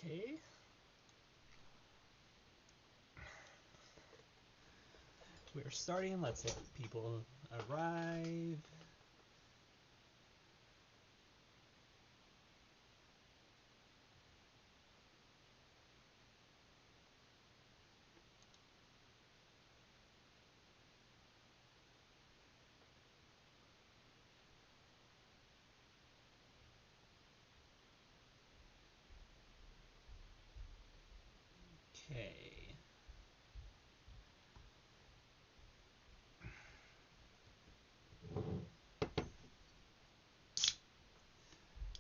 Okay. We're starting. Let's let people arrive. Okay.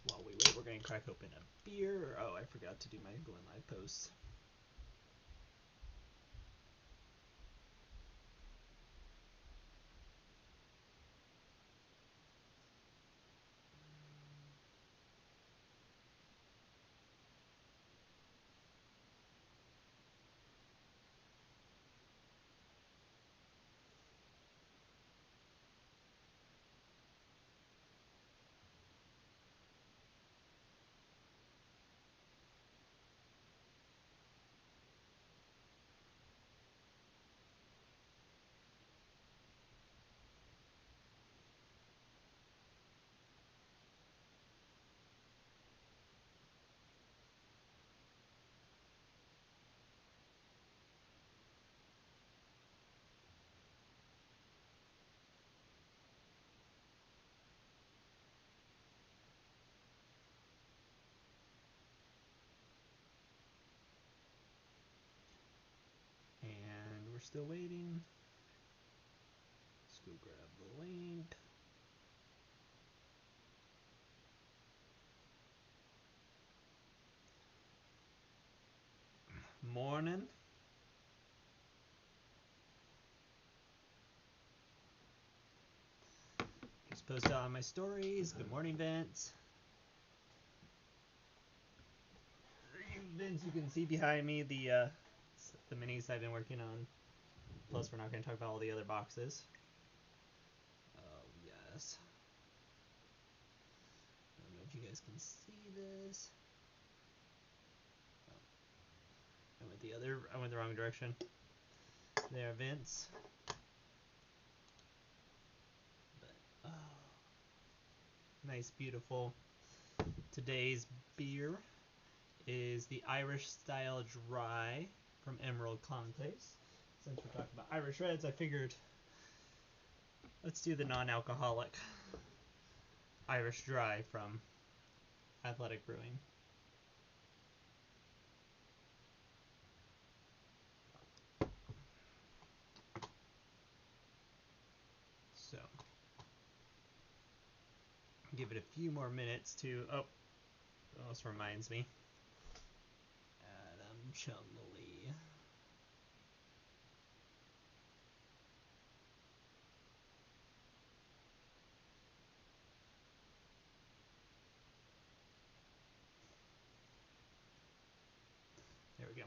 While we wait, we're going to crack open a beer. Oh, I forgot to do my Glen Live post. And we're still waiting. Let's go grab the link. Morning. Just posted on my stories. Good morning, Vince. Vince, you can see behind me the minis I've been working on. Plus, we're not going to talk about all the other boxes. Oh, yes. I don't know if you guys can see this. Oh. I went the wrong direction. There, Vince. But, oh. Nice, beautiful. Today's beer is the Irish Style Dry from Emerald Contes. Since we're talking about Irish Reds, I figured let's do the non-alcoholic Irish Dry from Athletic Brewing. So, give it a few more minutes to... Oh, almost reminds me. Adam Chumley. There we go.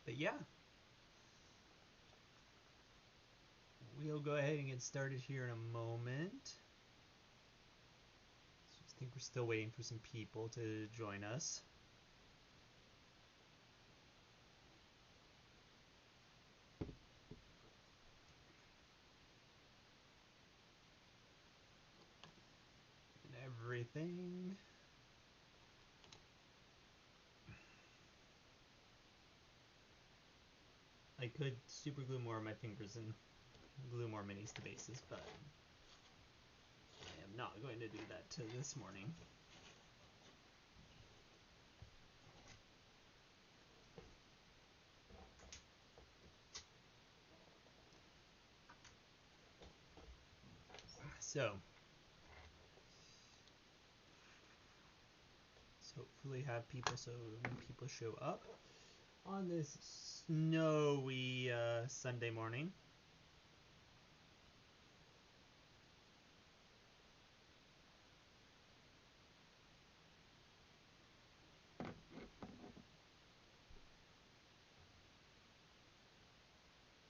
But yeah. We'll go ahead and get started here in a moment. I think we're still waiting for some people to join us. And everything. I could super glue more of my fingers and glue more minis to bases, but I am not going to do that to this morning. So, let's hopefully have people so when people show up on this snowy Sunday morning.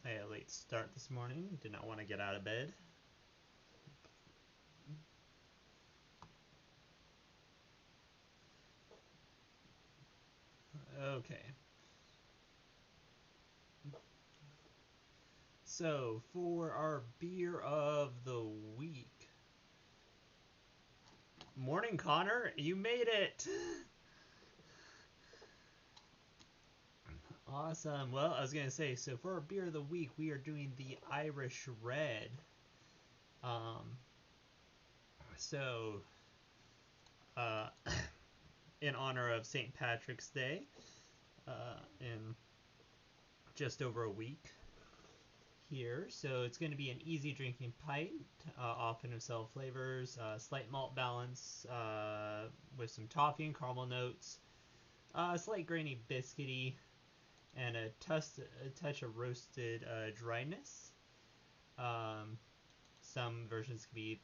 I had a late start this morning. Did not want to get out of bed. Okay. So, for our beer of the week. Morning, Connor. You made it. Awesome. Well, I was going to say, so for our beer of the week, we are doing the Irish Red. Um, so, uh, in honor of St. Patrick's Day, in just over a week here. So it's going to be an easy drinking pint, often with subtle flavors, slight malt balance with some toffee and caramel notes, slight grainy biscuity, and a touch of roasted dryness. Some versions can be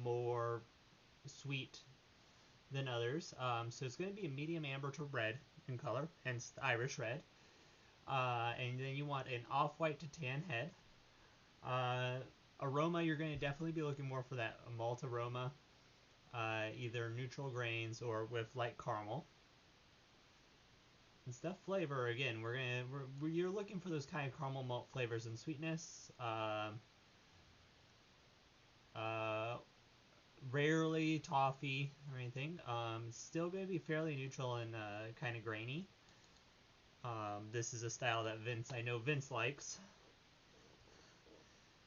more sweet than others. So it's going to be a medium amber to red in color, hence the Irish Red. And then you want an off-white to tan head. Aroma, you're going to definitely be looking more for that malt aroma, either neutral grains or with light caramel. And stuff flavor, again, you're looking for those kind of caramel malt flavors and sweetness. Rarely toffee or anything. Still going to be fairly neutral and kind of grainy. This is a style that I know Vince likes,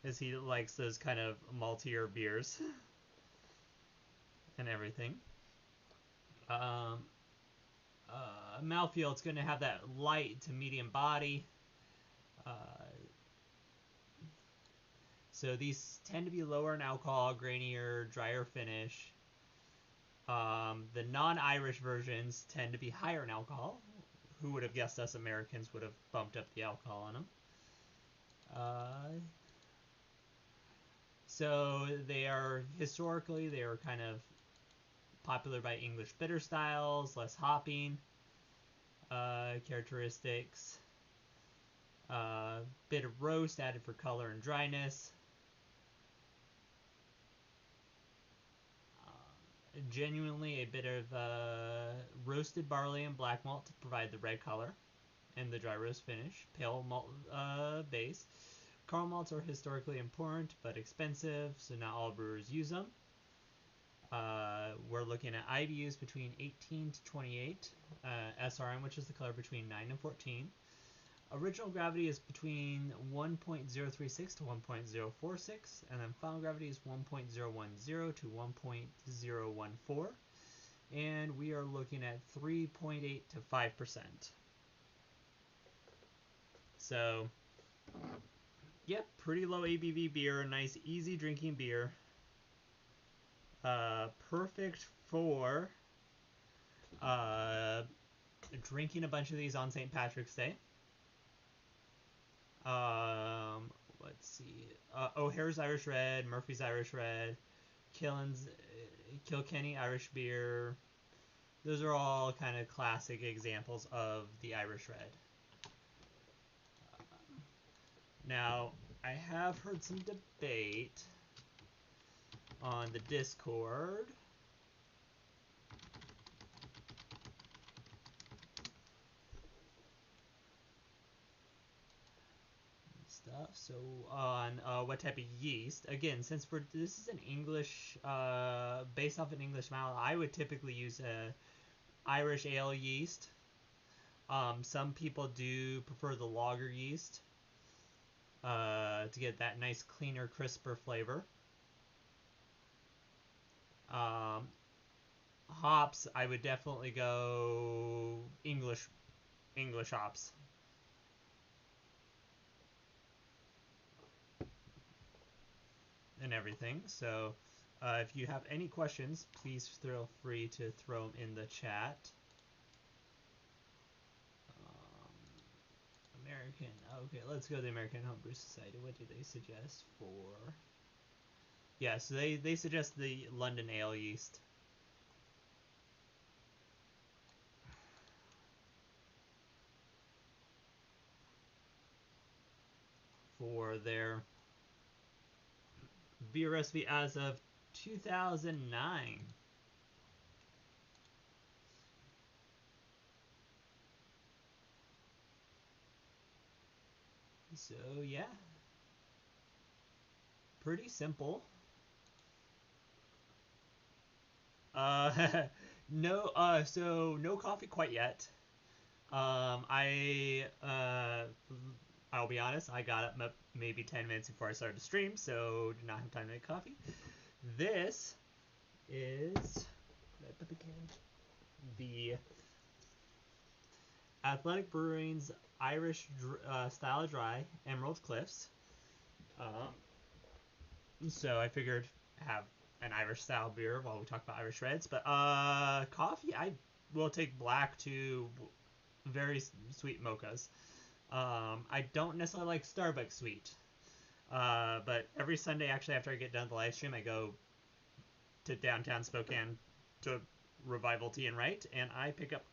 as he likes those kind of maltier beers and everything. Mouthfeel, it's going to have that light to medium body. So these tend to be lower in alcohol, grainier, drier finish. The non-Irish versions tend to be higher in alcohol. Who would have guessed us Americans would have bumped up the alcohol on them? So they are kind of popular by English bitter styles, less hopping characteristics, bit of roast added for color and dryness. Genuinely a bit of roasted barley and black malt to provide the red color and the dry roast finish. Pale malt base. Caramel malts are historically important but expensive, so not all brewers use them. We're looking at IBUs between 18 to 28, SRM, which is the color, between 9 and 14. Original gravity is between 1.036 to 1.046, and then final gravity is 1.010 to 1.014, and we are looking at 3.8 to 5%. So, yep, pretty low ABV beer, nice easy drinking beer. Perfect for drinking a bunch of these on St. Patrick's Day. Let's see. O'Hare's Irish Red, Murphy's Irish Red, Kilkenny Irish Beer. Those are all kind of classic examples of the Irish Red. Now, I have heard some debate on the Discord stuff. So on what type of yeast? Again, since this is an English, based off an English mallet, I would typically use a Irish ale yeast. Some people do prefer the lager yeast to get that nice, cleaner, crisper flavor. Hops, I would definitely go English hops. And everything. So if you have any questions, please feel free to throw them in the chat. American. Okay, let's go to the American Homebrew Society. What do they suggest for? Yeah, so they suggest the London ale yeast. For their beer recipe as of 2009. So yeah, pretty simple. Uh, no, so no coffee quite yet. I'll be honest, I got up maybe 10 minutes before I started the stream, so did not have time to make coffee. This is the Athletic Brewing's Irish style dry Emerald Cliffs. So I figured have an Irish style beer while we talk about Irish Reds. But coffee, I will take black to very sweet mochas. I don't necessarily like Starbucks sweet. But every Sunday, actually, after I get done with the live stream, I go to downtown Spokane to Revival Tea and Right, and I pick up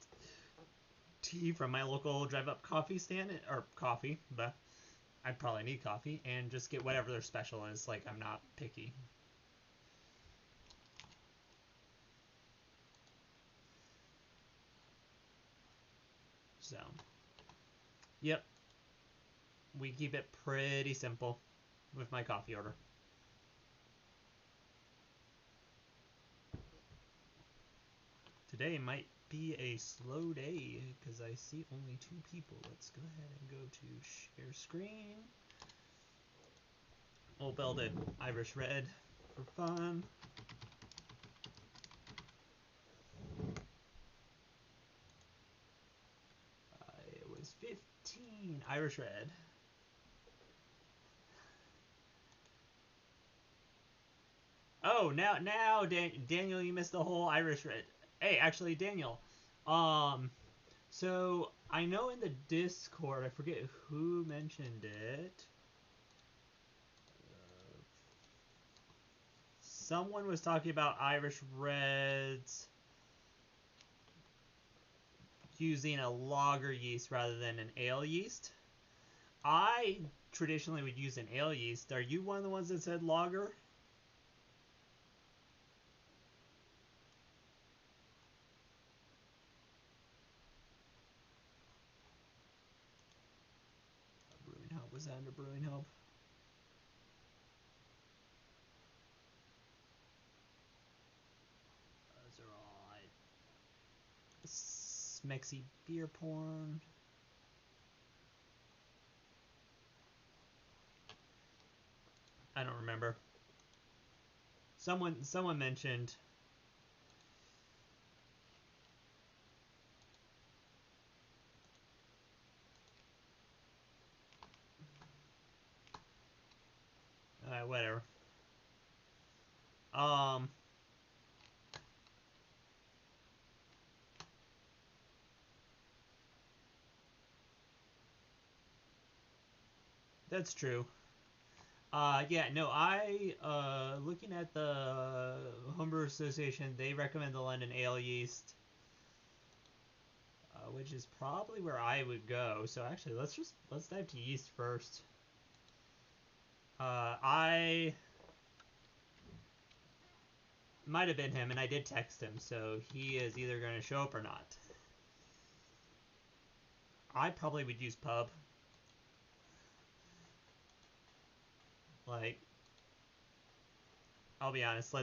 tea from my local drive-up coffee stand, or coffee, but I probably need coffee, and just get whatever their special is. Like, I'm not picky. So, yep, we keep it pretty simple with my coffee order. Today might be a slow day because I see only 2 people. Let's go ahead and go to share screen. We'll build an Irish Red for fun. It was 15 Irish Red. Oh, now, Daniel, you missed the whole Irish Red. Hey, actually, Daniel, so I know in the Discord, I forget who mentioned it. Someone was talking about Irish Reds using a lager yeast rather than an ale yeast. I traditionally would use an ale yeast. Are you one of the ones that said lager? Brewing Hub. Was that under Brewing Hub? Those are all Smexy beer porn. I don't remember. Someone mentioned. Whatever. That's true. Yeah, no, looking at the Homebrew Association, they recommend the London Ale yeast, which is probably where I would go. So actually, let's dive to yeast first. I might have been him, and I did text him, so he is either going to show up or not. I probably would use Pub. Like, I'll be honest.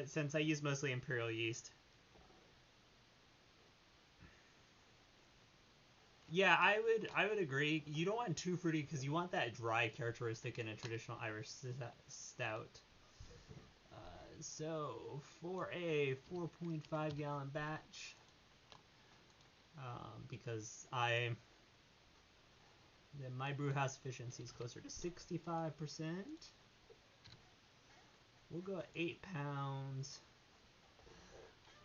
Since I use mostly Imperial yeast. Yeah, I would agree. You don't want too fruity because you want that dry characteristic in a traditional Irish stout. So for a 4.5 gallon batch, because my brew house efficiency is closer to 65%. We'll go 8 pounds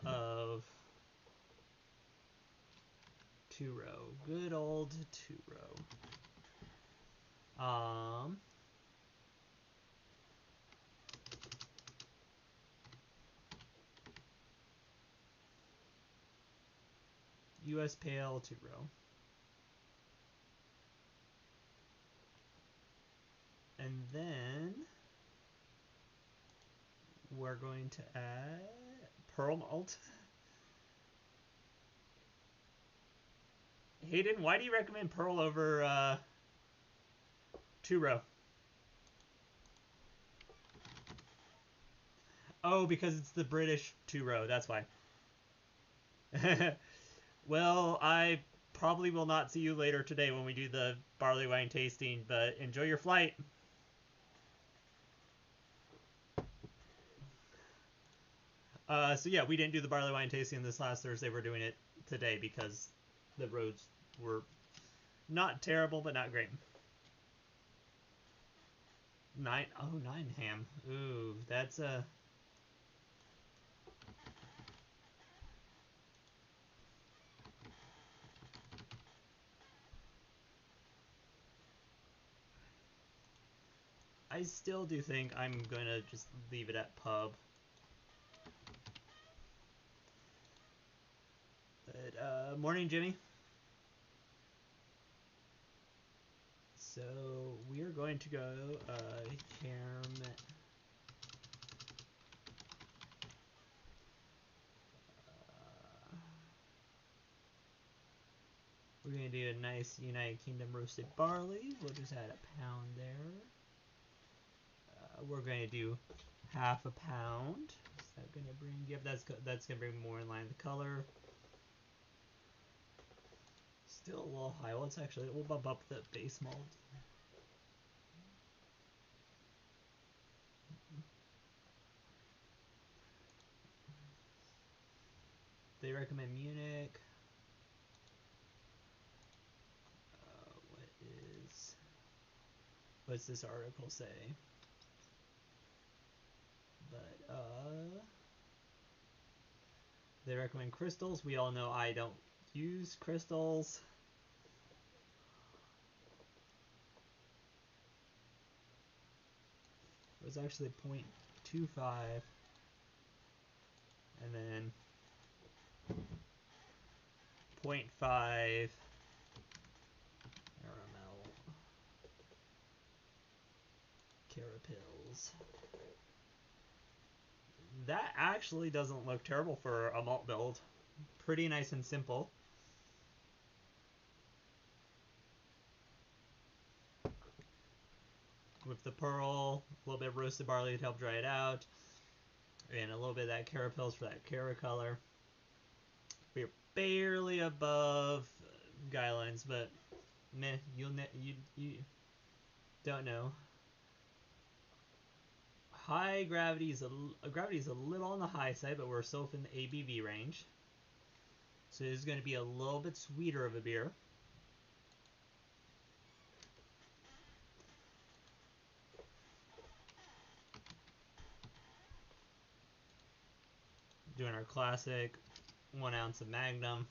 of 2-row. Good old 2-row. US Pale 2-row. And then we're going to add pearl malt. Hayden, why do you recommend pearl over 2-row. Oh, because it's the British 2-row. That's why. Well, I probably will not see you later today when we do the barley wine tasting, but enjoy your flight. So yeah, we didn't do the barley wine tasting this last Thursday. We're doing it today because the roads were not terrible, but not great. 9 ham. Ooh, that's a... I still do think I'm gonna just leave it at pub. But, morning, Jimmy. So, we are going to go, we're going to do a nice United Kingdom roasted barley. We'll just add a pound there. We're going to do half a pound. Is that going to bring... Yep, that's going to bring more in line with the color. Still a little high. Well, we'll bump up the base malt. They recommend Munich. What's this article say? But, they recommend crystals. We all know I don't use crystals. It was actually 0.25. And then 0.5 Carapils. That actually doesn't look terrible for a malt build. Pretty nice and simple. With the pearl, a little bit of roasted barley to help dry it out, and a little bit of that Carapils for that Cara color. We're barely above guidelines, but meh, you don't know. High gravity is a little on the high side, but we're still within the ABV range. So this is going to be a little bit sweeter of a beer. Doing our classic 1 ounce of Magnum.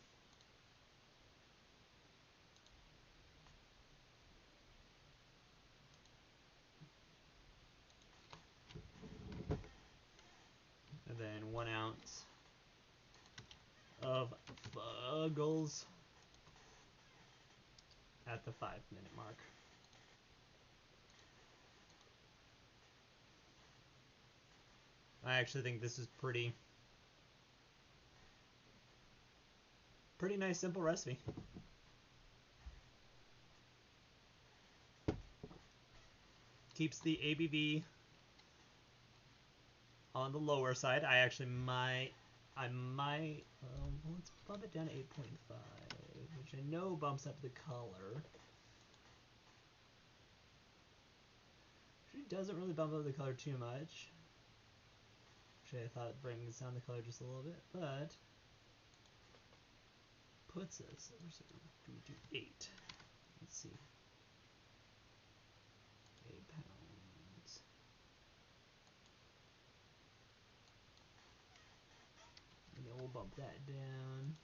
And then 1 ounce of Fuggles at the 5-minute mark. I actually think this is pretty nice, simple recipe. Keeps the ABV on the lower side. Let's bump it down to 8.5, which I know bumps up the color. Actually, doesn't really bump up the color too much. Actually, I thought it brings down the color just a little bit, but puts us, do we do 8? Let's see. 8 pounds. And then we'll bump that down.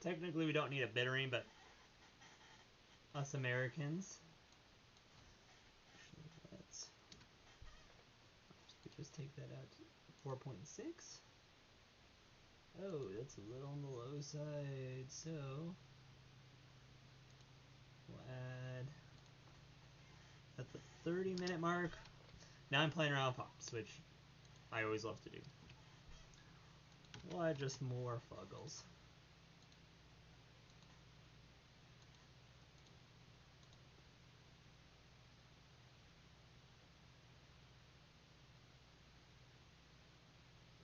Technically, we don't need a bittering, but us Americans. Actually, let's just take that out to 4.6. Oh, that's a little on the low side, so we'll add 30-minute mark. Now I'm playing around with pops, which I always love to do. What, just more Fuggles.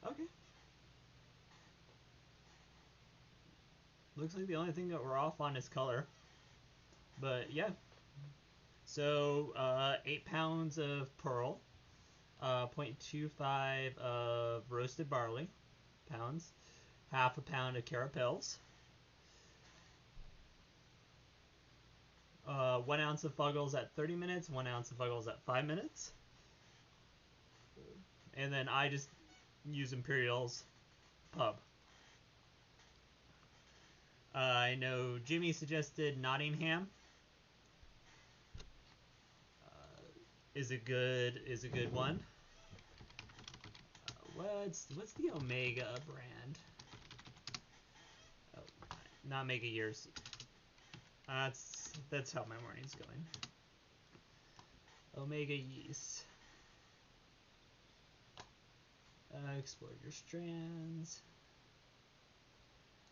Okay. Looks like the only thing that we're off on is color. But yeah. So 8 pounds of pearl, 0.25 of roasted barley pounds, half a pound of carapils, 1 ounce of Fuggles at 30 minutes, 1 ounce of Fuggles at 5 minutes. And then I just use Imperial's Pub. I know Jimmy suggested Nottingham. Is a good one. What's the Omega brand? Oh, not Omega Years. That's how my morning's going. Omega Yeast. Explore your strands.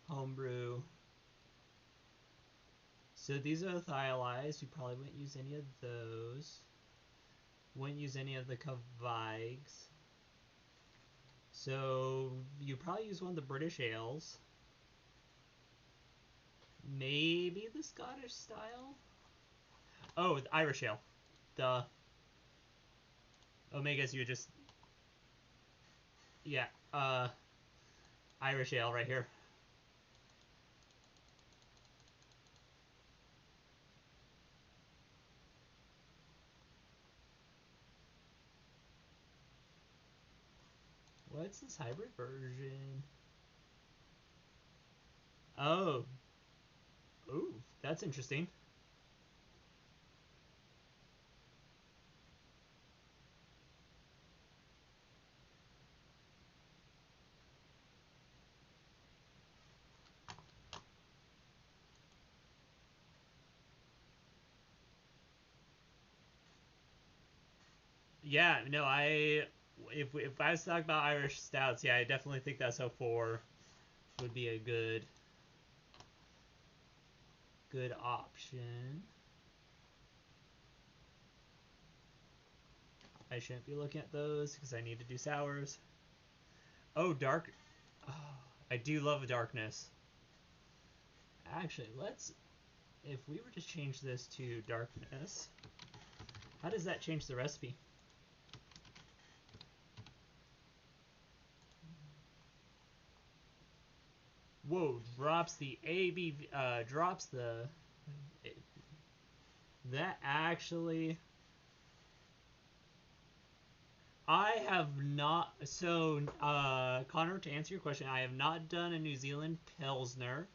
Homebrew. So these are the thiolized. You probably wouldn't use any of those. Wouldn't use any of the Kvigs. So you probably use one of the British ales. Maybe the Scottish style? Oh, the Irish ale. Duh. Omegas, you just... Yeah, Irish ale right here. What's this hybrid version? Oh. Ooh, that's interesting. Yeah, no, if I was to talk about Irish stouts, yeah, I definitely think that SO4 would be a good option. I shouldn't be looking at those because I need to do sours. Oh, dark. Oh, I do love darkness. Actually, if we were to change this to darkness, how does that change the recipe? Whoa, drops the ABV, drops the... That actually... I have not... So, Connor, to answer your question, I have not done a New Zealand Pilsner.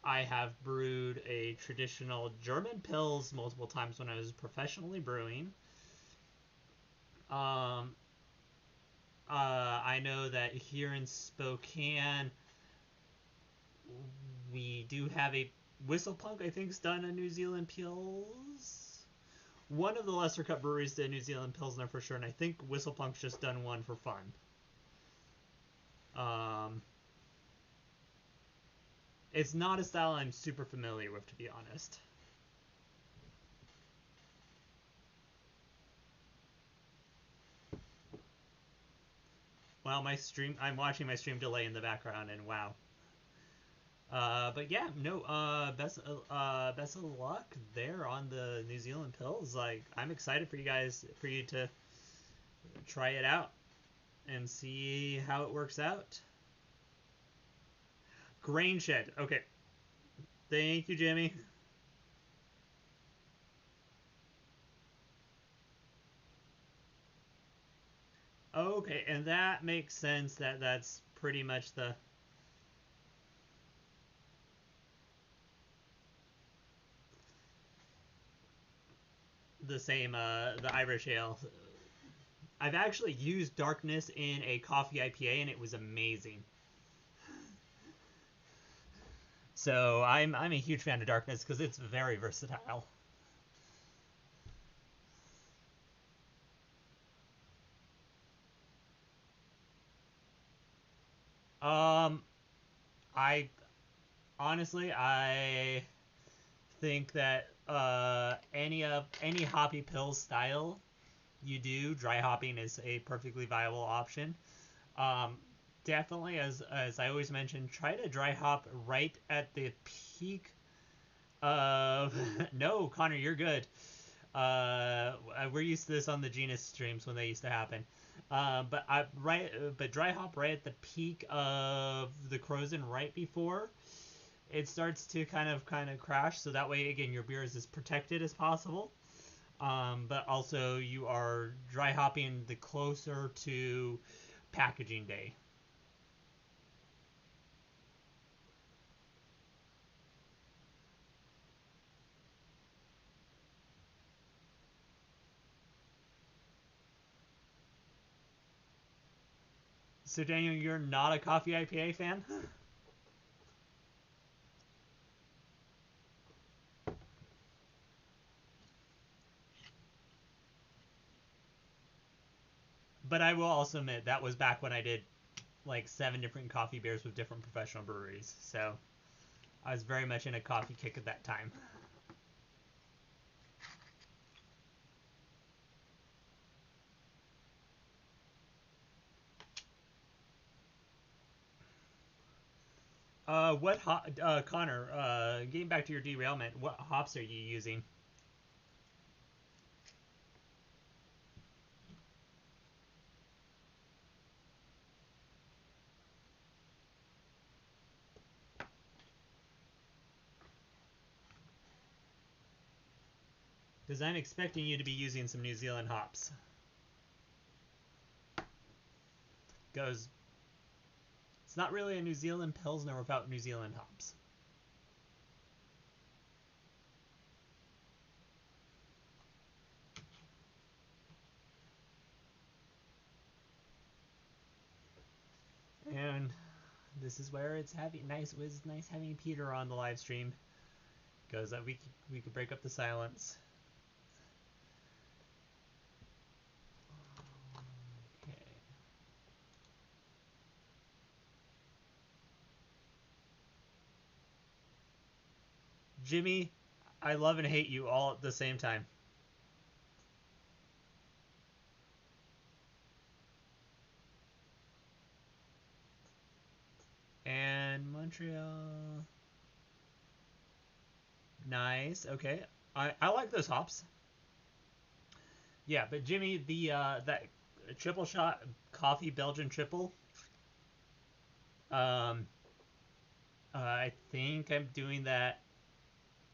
I have brewed a traditional German Pils multiple times when I was professionally brewing. I know that here in Spokane, we do have a Whistlepunk, I think, has done a New Zealand Pils. One of the lesser cut breweries did New Zealand Pilsner for sure, and I think Whistlepunk's just done one for fun. It's not a style I'm super familiar with, to be honest. Well, I'm watching my stream delay in the background, and wow. But yeah, no, best of luck there on the New Zealand Pils. Like, I'm excited for you to try it out and see how it works out. Grain Shed. Okay. Thank you, Jimmy. Okay, and that makes sense that's pretty much the same, the Irish ale. I've actually used darkness in a coffee IPA and it was amazing. So I'm a huge fan of darkness because it's very versatile. Um, I honestly, I think that any hoppy pill style you do, dry hopping is a perfectly viable option. Um, Definitely, as I always mention, try to dry hop right at the peak of. No, Connor, you're good. We're used to this on the Genus streams when they used to happen. But dry hop right at the peak of the Crozen right before it starts to kind of crash. So that way, again, your beer is as protected as possible. But also you are dry hopping the closer to packaging day. So Daniel, you're not a coffee IPA fan? But I will also admit that was back when I did like 7 different coffee beers with different professional breweries. So I was very much in a coffee kick at that time. Connor? Getting back to your derailment, what hops are you using? Because I'm expecting you to be using some New Zealand hops. Goes. It's not really a New Zealand Pilsner without New Zealand hops. And this is where it's nice. It was nice having Peter on the live stream because we could break up the silence. Okay. Jimmy, I love and hate you all at the same time. And Montreal. Nice. Okay. I like those hops. Yeah, but Jimmy, the that triple shot coffee Belgian triple. Um, I think I'm doing that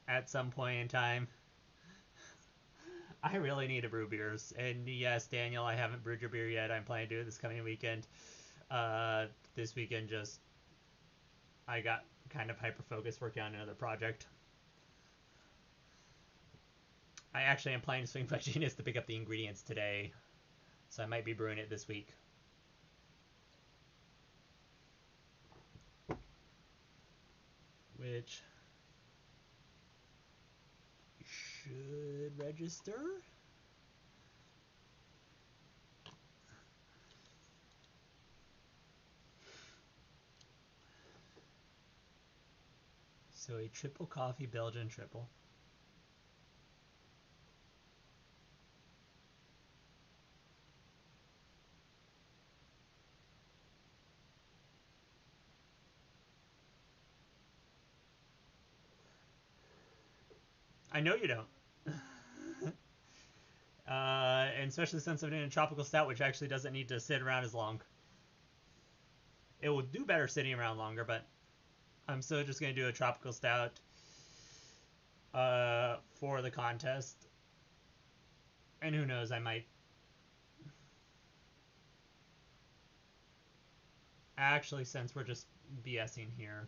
at some point in time. I really need to brew beers, and yes, Daniel, I haven't brewed your beer yet. I'm planning to do it this coming weekend. Uh, this weekend, just I got kind of hyper focused working on another project. I actually am planning to swing by Genius to pick up the ingredients today, so I might be brewing it this week. Which should register. So a triple coffee Belgian triple. I know you don't. And especially since I'm doing a tropical stout, which actually doesn't need to sit around as long. It will do better sitting around longer, but I'm still just going to do a tropical stout for the contest. And who knows, I might. Actually, since we're just BSing here.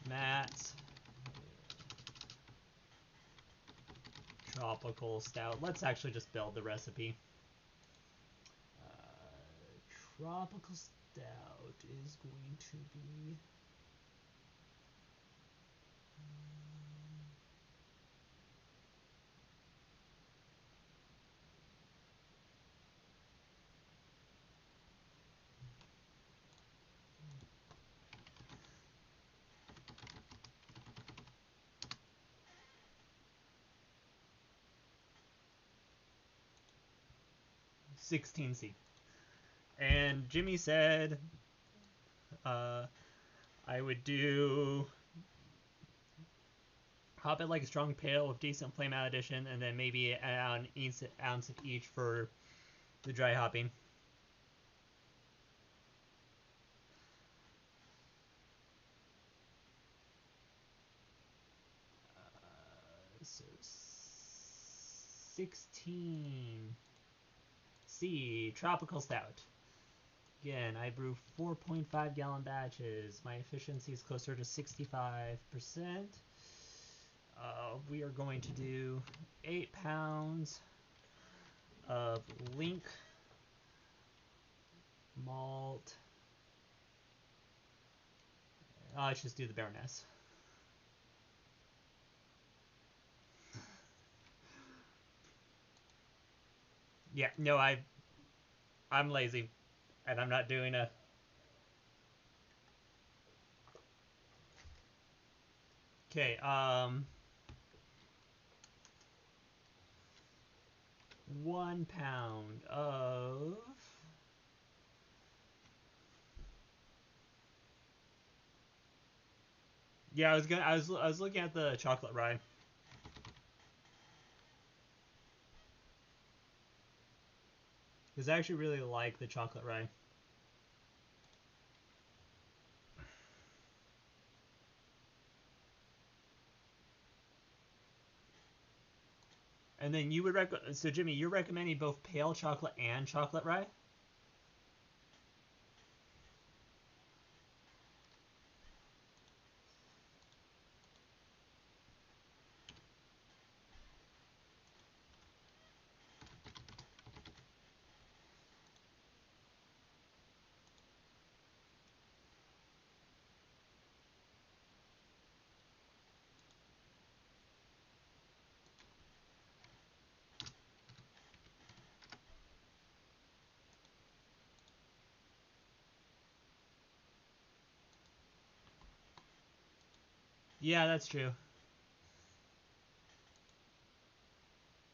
Matt. Tropical stout. Let's actually just build the recipe. Tropical stout is going to be 16C. And Jimmy said I would do hop it like a strong pale with decent flame out addition, and then maybe an ounce of each for the dry hopping. So 16C tropical stout. Again, I brew 4.5 gallon batches. My efficiency is closer to 65%. We are going to do 8 pounds of Link malt. Let's just do the Baroness. Yeah, no, I'm lazy, and I'm not doing a. Okay, 1 pound of. Yeah, I was looking at the chocolate rye. Because I actually really like the chocolate rye. And then you would recommend. So Jimmy, you're recommending both pale chocolate and chocolate rye? Yeah, that's true.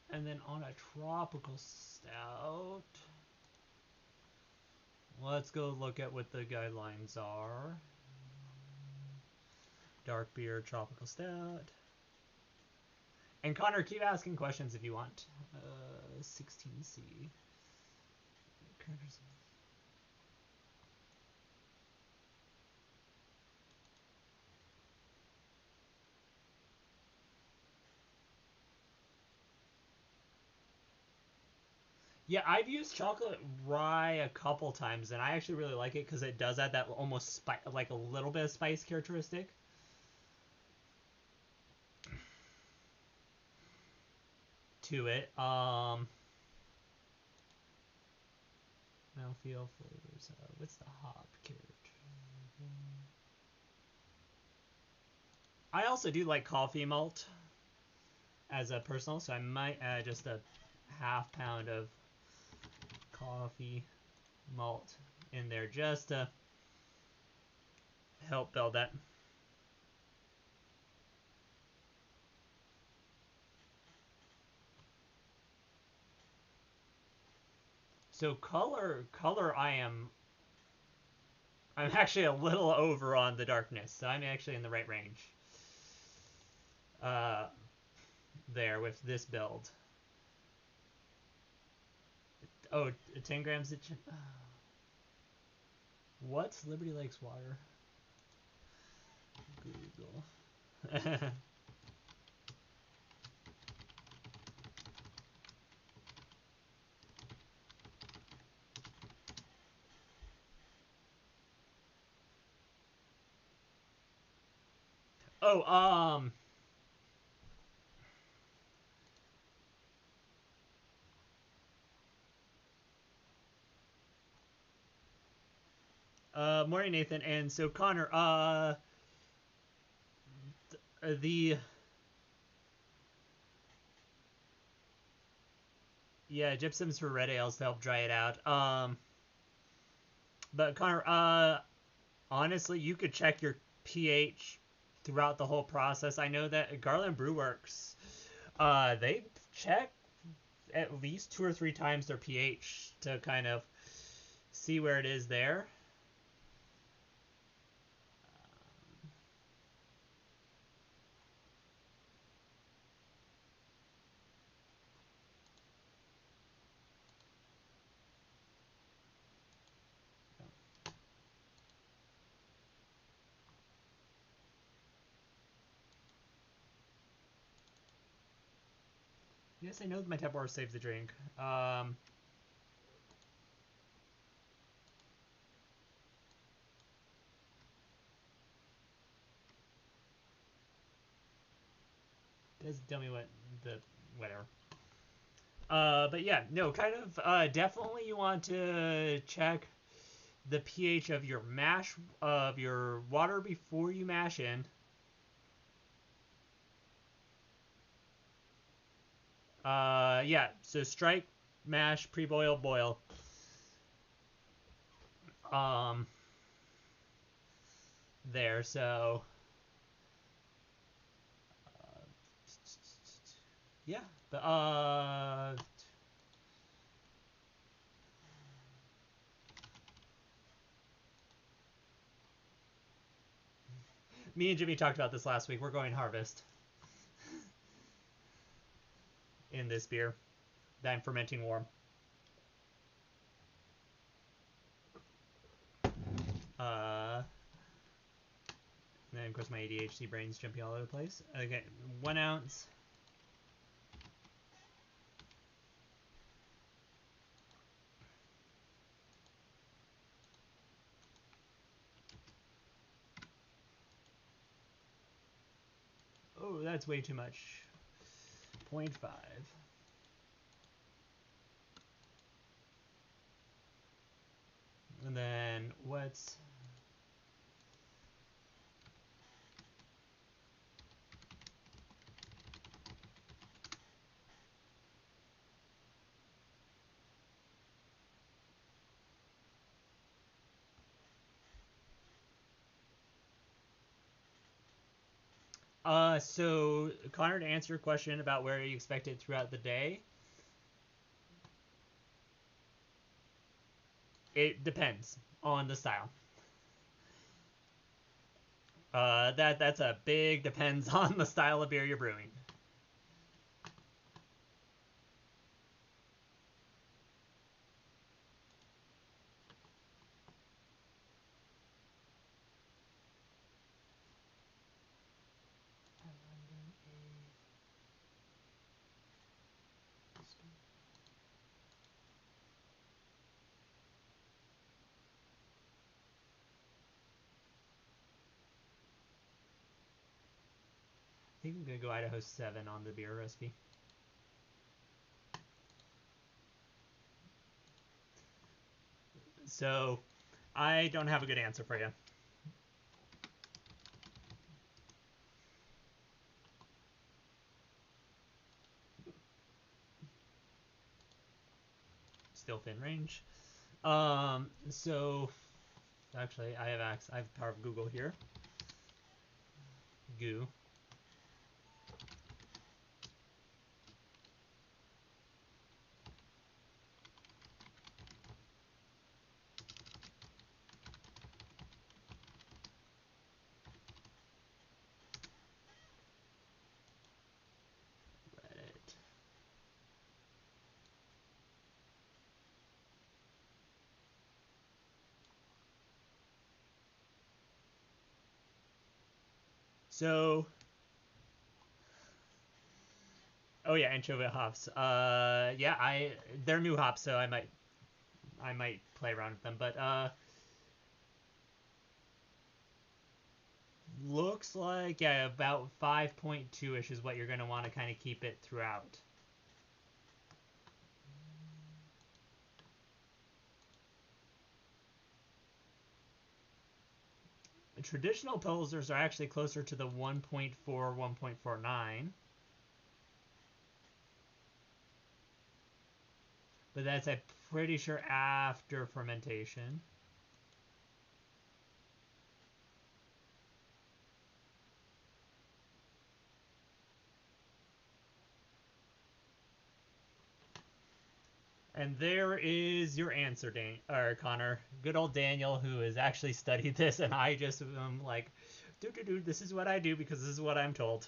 And then on a tropical stout, let's go look at what the guidelines are. Dark beer, tropical stout. And Connor, keep asking questions if you want. 16C. Yeah, I've used chocolate rye a couple times, and I actually really like it because it does add that almost like a little bit of spice characteristic to it. Mouthfeel flavors. What's the hop character? I also do like coffee malt as a personal, so I might add just a half pound of coffee malt in there just to help build that. So color I'm actually a little over on the darkness, so I'm actually in the right range. Uh, there with this build. Oh, 10 grams of. What's Liberty Lakes water? Google. Oh, morning, Nathan. And so Connor, the yeah, gypsum's for red ales to help dry it out. But Connor, honestly, you could check your pH throughout the whole process. I know that Garland Brew Works, they check at least 2 or 3 times their pH to kind of see where it is there. Yes, I know that my tap water saves the drink. Doesn't tell me what the whatever. But yeah, no, kind of. Definitely, you want to check the pH of your mash of your water before you mash in. Yeah. So strike, mash, pre-boil, boil. Um, there. So, yeah. But me and Jimmy talked about this last week. We're going harvest in this beer that I'm fermenting warm. And then of course my ADHD brain's jumping all over the place. Okay, 1 ounce. Oh, that's way too much. 0.5. And then what's... So, Connor, to answer your question about where you expect it throughout the day, it depends on the style. That's a big depends on the style of beer you're brewing. I think I'm gonna go Idaho 7 on the beer recipe. So, I don't have a good answer for you. Still thin range. So actually, I have the power of Google here. Goo. Reddit. So, oh yeah, anchovy hops. Yeah, they're new hops, so I might play around with them, but looks like yeah, about 5.2ish is what you're gonna want to kind of keep it throughout. Traditional pilsners are actually closer to the 1.4, 1.49. But that's, I'm pretty sure, after fermentation. And there is your answer, Connor. Good old Daniel, who has actually studied this, and I just am like, dude, this is what I do because this is what I'm told.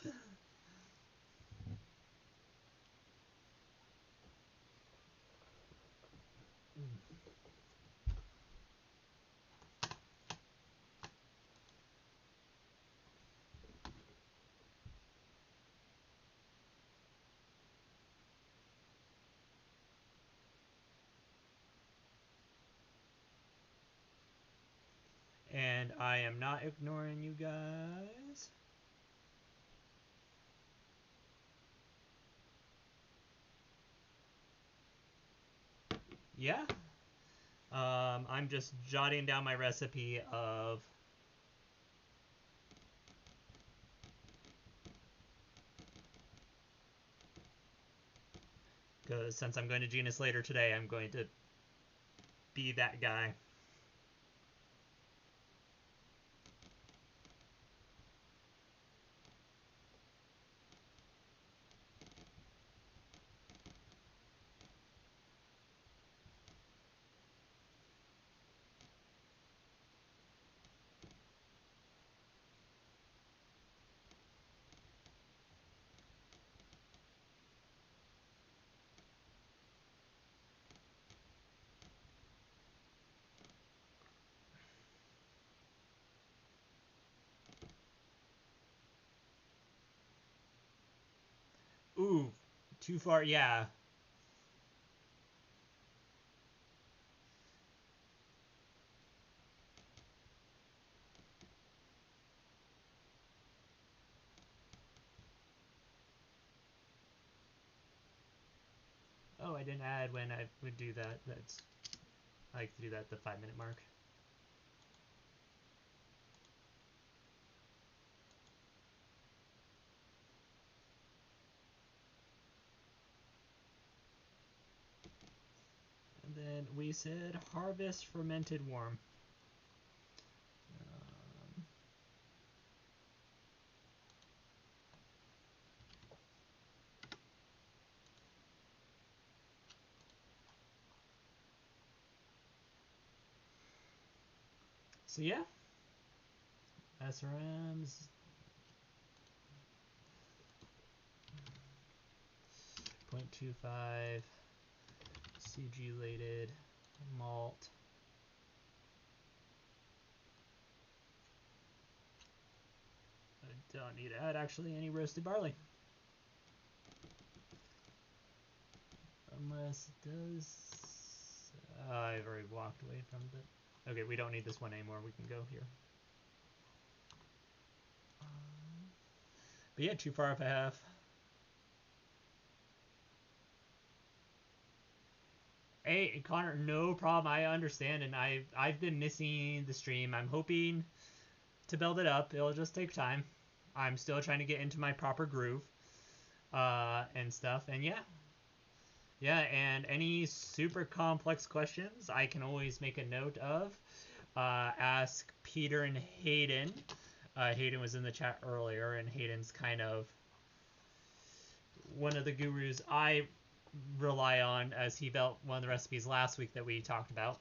And I am not ignoring you guys. Yeah. I'm just jotting down my recipe of because since I'm going to Genus later today, I'm going to be that guy. Ooh, too far, yeah. Oh, I didn't add when I would do that. That's I like to do that at the 5-minute mark. And then we said harvest fermented warm. So yeah, SRMs, 0.25 CG-lated malt. I don't need to add actually any roasted barley. Unless it does... I've already walked away from the... Okay, we don't need this one anymore. We can go here. But yeah, too far off a half. Hey, Connor, no problem. I understand, and I've been missing the stream. I'm hoping to build it up. It'll just take time. I'm still trying to get into my proper groove, and stuff. And yeah, and any super complex questions, I can always make a note of. Ask Peter and Hayden. Hayden was in the chat earlier, and Hayden's kind of one of the gurus I rely on, as he built one of the recipes last week that we talked about.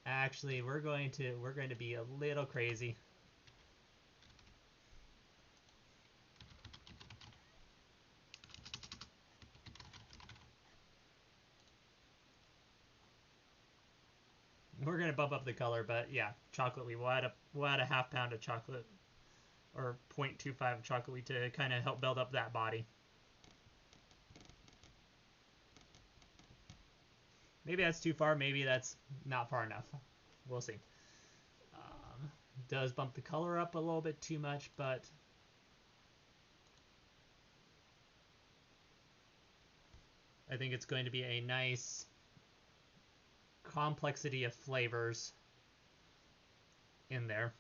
Actually, we're going to be a little crazy. We're gonna bump up the color, but yeah, chocolate. We'll add a half pound of chocolate, or 0.25 of chocolate wheat to kind of help build up that body. Maybe that's too far. Maybe that's not far enough. We'll see. Does bump the color up a little bit too much, but I think it's going to be a nice complexity of flavors in there.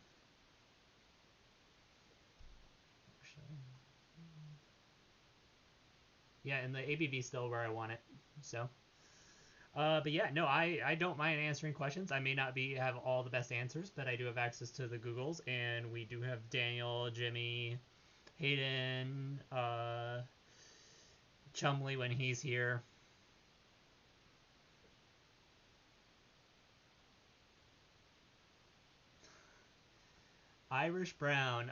Yeah, and the ABV is still where I want it. So, but yeah, no, I don't mind answering questions. I may not have all the best answers, but I do have access to the Googles, and we do have Daniel, Jimmy, Hayden, Chumley when he's here. Irish Brown.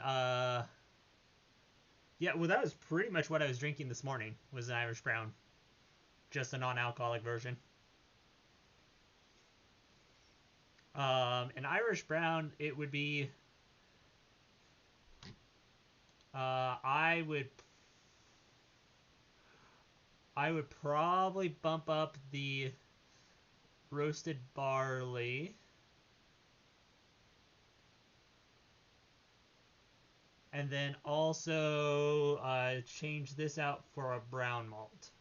Yeah, well, that was pretty much what I was drinking this morning, was an Irish Brown. Just a non-alcoholic version. An Irish Brown, it would be... I would probably bump up the roasted barley. And then also change this out for a brown malt.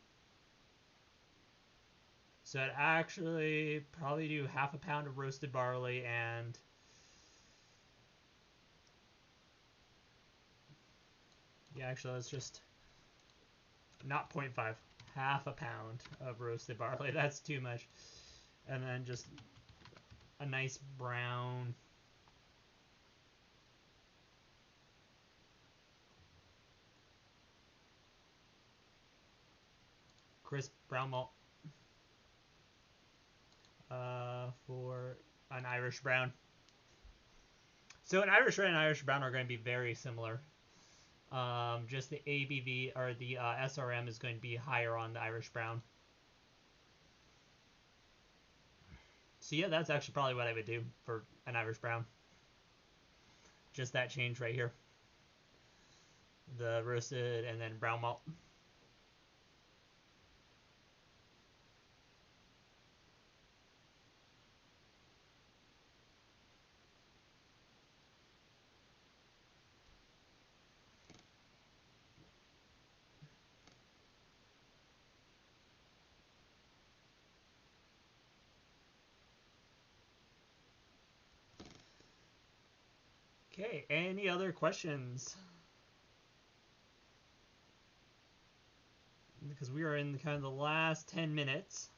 So I'd actually probably do half a pound of roasted barley and yeah, actually let's just not 0.5, half a pound of roasted barley. That's too much. And then just a nice brown crisp brown malt for an Irish Brown. So an Irish Red and Irish Brown are going to be very similar. Just the ABV or the SRM is going to be higher on the Irish Brown. So yeah, that's actually probably what I would do for an Irish Brown. Just that change right here. The roasted and then brown malt. Okay, any other questions? Because we are in kind of the last 10 minutes.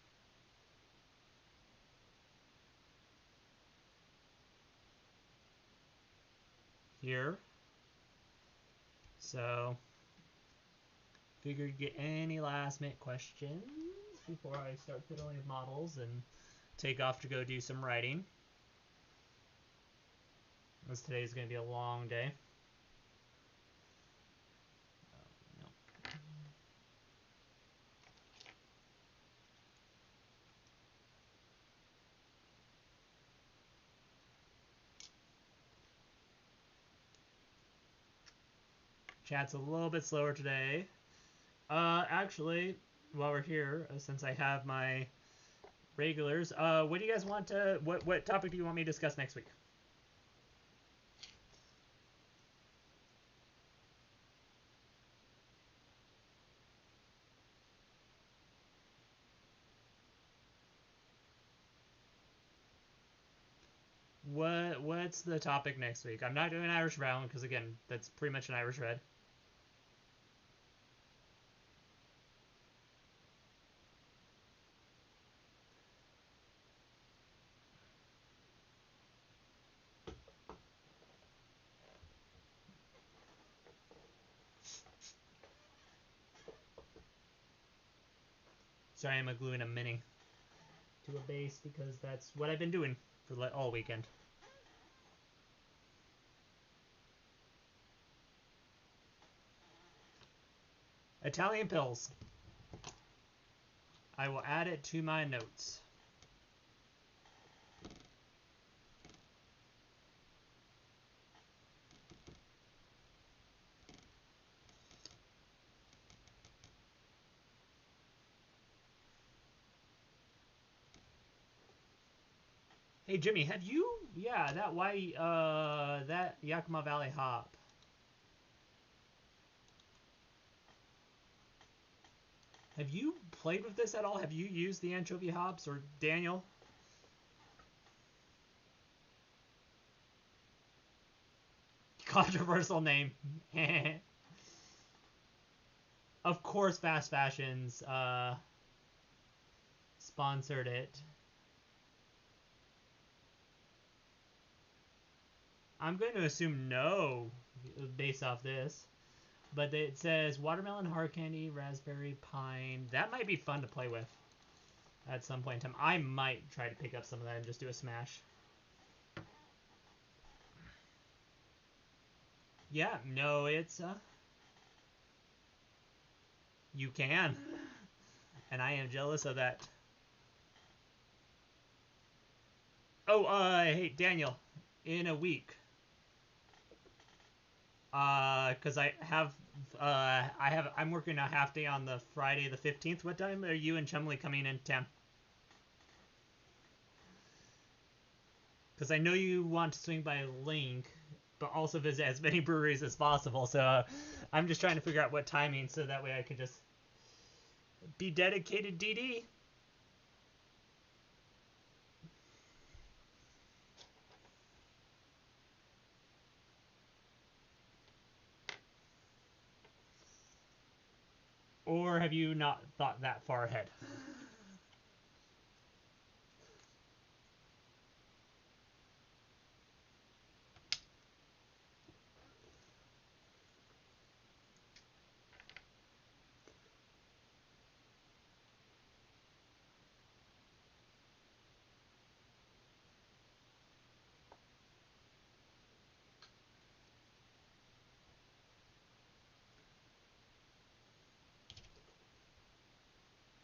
Here. So, figured to get any last minute questions before I start fiddling with models and take off to go do some writing. As today's going to be a long day. No. Chat's a little bit slower today. Actually, while we're here, since I have my regulars, what do you guys want to... What topic do you want me to discuss next week? What's the topic next week? I'm not doing Irish Brown because again, that's pretty much an Irish Red. Sorry, I'm gluing a mini to a base because that's what I've been doing for all weekend. Italian Pills. I will add it to my notes. Hey Jimmy, have you... Yeah, that Yakima Valley hop. Have you played with this at all? Have you used the anchovy hops, or Daniel? Controversial name. Of course, Fast Fashions sponsored it. I'm going to assume no, based off this. But it says watermelon, hard candy, raspberry, pine. That might be fun to play with at some point in time. I might try to pick up some of that and just do a smash. Yeah, no, it's you can. And I am jealous of that. Oh, hey, Daniel. In a week. Because I'm working a half day on the Friday the 15th. What time are you and Chumley coming in town? Because I know you want to swing by Link, but also visit as many breweries as possible. So I'm just trying to figure out what timing so that way I can just be dedicated DD. Or have you not thought that far ahead?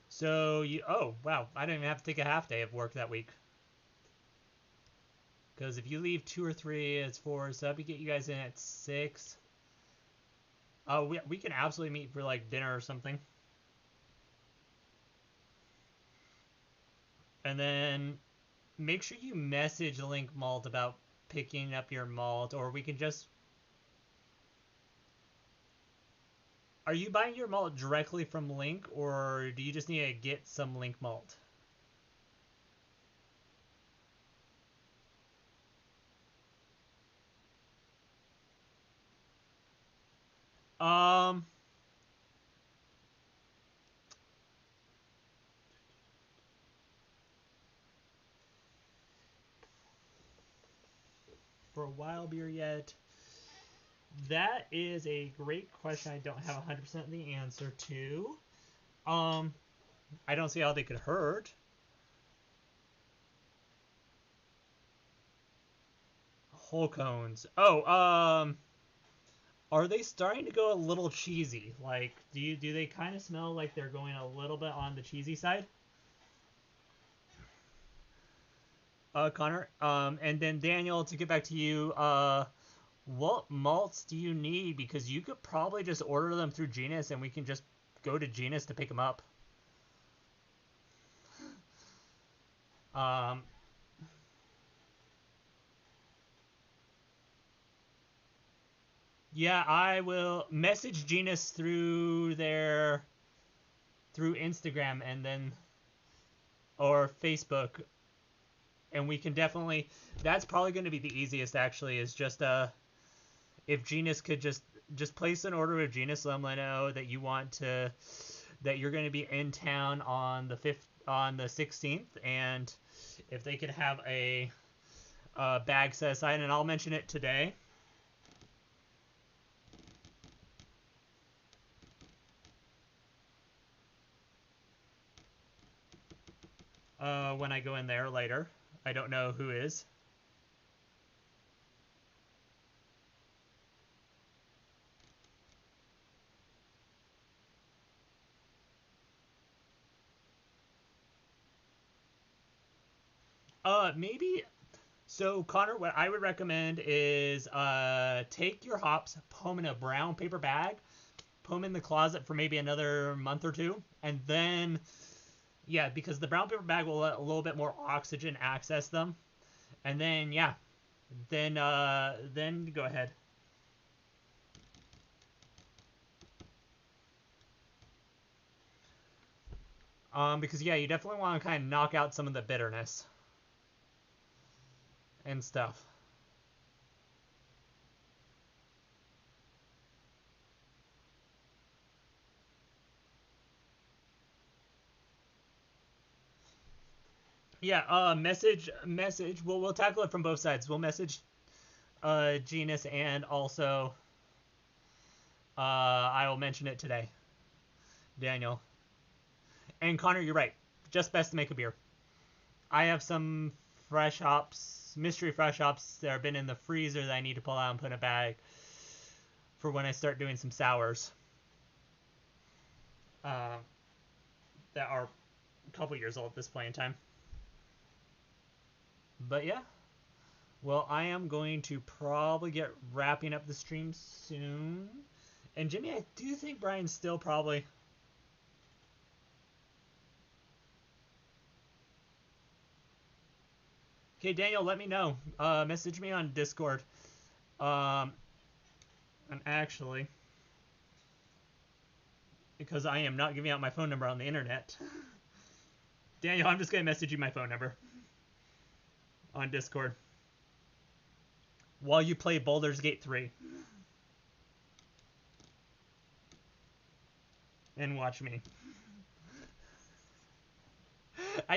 So you, oh wow, I don't even have to take a half day of work that week. Because if you leave 2 or 3, it's 4, so that'd be get you guys in at 6. Oh, we can absolutely meet for like dinner or something. And then make sure you message Link Malt about picking up your malt, or we can just... Are you buying your malt directly from Link, or do you just need to get some Link Malt? Um... For a wild beer yet? That is a great question I don't have 100% the answer to. I don't see how they could hurt. Whole cones. Oh, are they starting to go a little cheesy? Like, do they kind of smell like they're going a little bit on the cheesy side? Connor. And then Daniel, to get back to you, what malts do you need? Because you could probably just order them through Genus, and we can just go to Genus to pick them up. Um, yeah, I will message Genus through Instagram and then or Facebook, and we can definitely. That's probably going to be the easiest. Actually, is just if Genus could just place an order with Genus, let them know that you want to that you're going to be in town on the 16th, and if they could have a bag set aside, and I'll mention it today. When I go in there later, I don't know who is. Maybe. So Connor, what I would recommend is take your hops, put them in a brown paper bag, put them in the closet for maybe another month or two, and then yeah, because the brown paper bag will let a little bit more oxygen access them, and then yeah, then go ahead. Because yeah, you definitely want to kind of knock out some of the bitterness and stuff. Yeah, message. We'll tackle it from both sides. We'll message Genus and also I will mention it today. Daniel. And Connor, you're right. Just best to make a beer. I have some fresh hops, mystery fresh hops that have been in the freezer that I need to pull out and put in a bag for when I start doing some sours. That are a couple years old at this point in time. But yeah. Well, I am going to probably get wrapping up the stream soon. And Jimmy, I do think Brian's still probably... Okay, Daniel, let me know. Message me on Discord. And actually, because I am not giving out my phone number on the internet. Daniel, I'm just going to message you my phone number on Discord while you play Baldur's Gate 3. And watch me.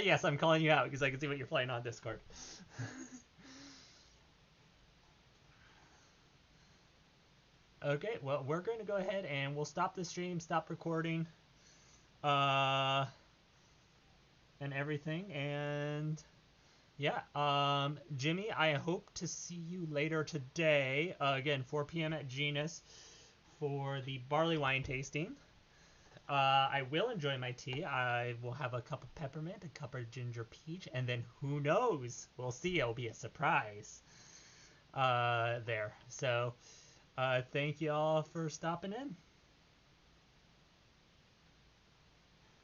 Yes, I'm calling you out because I can see what you're playing on Discord. Okay, well, we're going to go ahead and we'll stop the stream, stop recording, and everything. And yeah, Jimmy, I hope to see you later today. Again, 4 p.m. at Genus for the barley wine tasting. I will enjoy my tea. I will have a cup of peppermint, a cup of ginger peach, and then who knows? We'll see. It'll be a surprise there. So thank you all for stopping in.